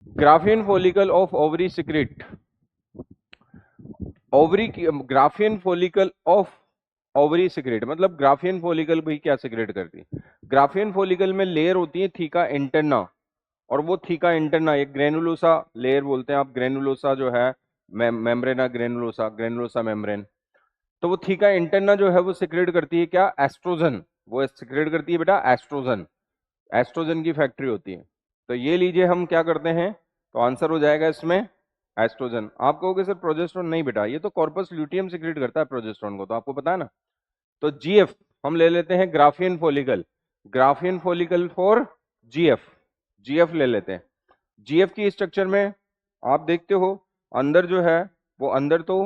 Graafian follicle of ovary secrete ovary Graafian follicle of ovary secrete मतलब Graafian follicle भी क्या secrete करती है। ग्राफियन फॉलिकल में लेयर होती है थीका इंटरना, और वो थीका इंटरना एक ग्रेनुलोसा लेयर बोलते हैं आप, ग्रेनुलोसा जो है मेम्ब्रेना ग्रेनुलोसा, ग्रेनुलोसा मेम्ब्रेन। तो वो थीका इंटरना जो है वो सिक्रेट करती है क्या, एस्ट्रोजन। वो सिक्रेट करती है बेटा एस्ट्रोजन, एस्ट्रोजन की फैक्ट्री होती है। तो ये लीजिए हम क्या करते हैं, तो आंसर हो जाएगा इसमें एस्ट्रोजन। आप कहोगे सर प्रोजेस्टेरोन, नहीं बेटा ये तो कॉर्पस ल्यूटियम सिक्रेट करता है प्रोजेस्टेरोन को, तो आपको पता है ना। तो जीएफ हम ले लेते हैं, Graafian follicle, Graafian follicle for GF, GF ले लेते हैं। जीएफ की स्ट्रक्चर में आप देखते हो अंदर जो है वो अंदर तो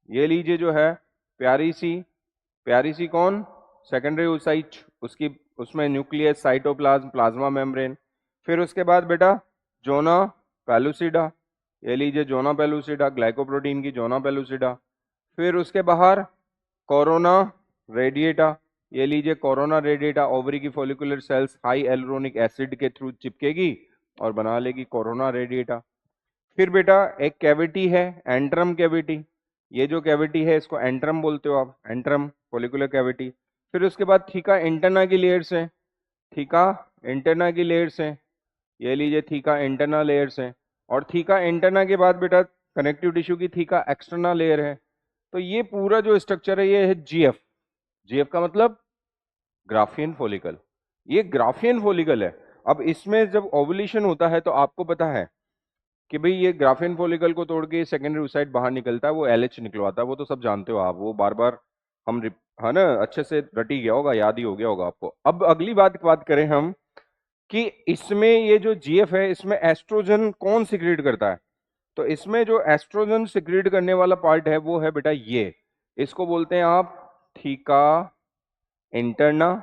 ये लीजिए जो है प्यारी सी कौन, सेकेंडरी oocyte, उसकी उसमें न्यूक्लियस, साइटोप्लाज्म, प्लाज्मा मेम्ब्रेन। फिर उसके बाद बेटा जोना पेलुसिडा, ये लीजिए जोना पेलुसिडा, ग्लाइकोप्रोटीन की जोना पेलुसिडा। फिर उसके बाहर कोरोना रेडिएटा, ये लीजिए कोरोना रेडिएटा, ओवरी की फॉलिकुलर सेल्स हाई एलुरोनिक एसिड के थ्रू चिपकेगी और बना लेगी कोरोना रेडिएटा। फिर बेटा एक कैविटी है एंट्रम कैविटी, ये जो कैविटी है इसको एंट्रम बोलते हो आप, एंट्रम फॉलिकुलर कैविटी। फिर उसके बाद थीका इंटरना की लेयर्स हैं, थीका इंटरना की लेयर्स हैं, ये लीजिए थीका इंटरना लेयर्स हैं। और थीका इंटरना के बाद बेटा कनेक्टिव टिश्यू की थीका एक्सटर्ना लेयर है। तो ये पूरा जो स्ट्रक्चर है ये है जीएफ। जीएफ का मतलब ग्राफियन फॉलिकल, ये ग्राफियन फॉलिकल है। अब इसमें जब ओवुलेशन होता है तो आपको पता है कि भाई ये ग्राफियन फॉलिकल को तोड़ के सेकेंडरी oocyte बाहर निकलता है, वो एलएच निकलवाता है, वो तो सब जानते हो आप, वो बार बार हम है ना अच्छे से रटी गया होगा, याद ही हो गया होगा आपको। अब अगली बात करें हम कि इसमें ये जो जीएफ है इसमें एस्ट्रोजन कौन सिक्रीट करता है। तो इसमें जो एस्ट्रोजन सिक्रीट करने वाला पार्ट है वो है बेटा ये, इसको बोलते हैं आप थीका इंटरना।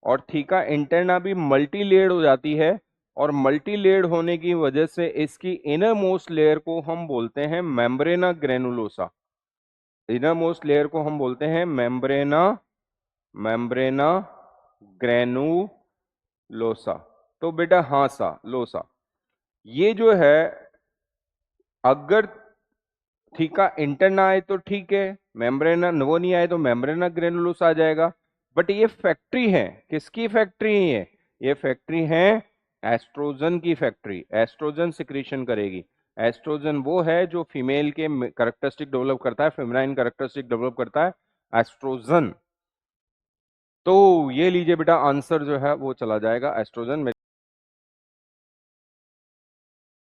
और थीका इंटरना भी मल्टी लेयर्ड हो जाती है, और मल्टी लेयर्ड होने की वजह से इसकी इनर मोस्ट लेयर को हम बोलते हैं मेम्ब्रेना ग्रेनुलोसा। इनर मोस्ट लेयर को हम बोलते हैं मेम्ब्रेना, मेम्ब्रेना ग्रेनुलोसा। तो बेटा हाँ सा लोसा, ये जो है अगर थीका इंटरना आए तो ठीक है, मेम्ब्रेना वो नहीं आए तो मेम्ब्रेना ग्रेनुलोसा आ जाएगा। बट ये फैक्ट्री है, किसकी फैक्ट्री है ये फैक्ट्री है एस्ट्रोजन की फैक्ट्री, एस्ट्रोजन सिक्रीशन करेगी। एस्ट्रोजन वो है जो फीमेल के कैरेक्टरिस्टिक डेवलप करता है, फेमिनाइन कैरेक्टरिस्टिक डेवलप करता है एस्ट्रोजन। तो ये लीजिए बेटा आंसर जो है वो चला जाएगा एस्ट्रोजन में।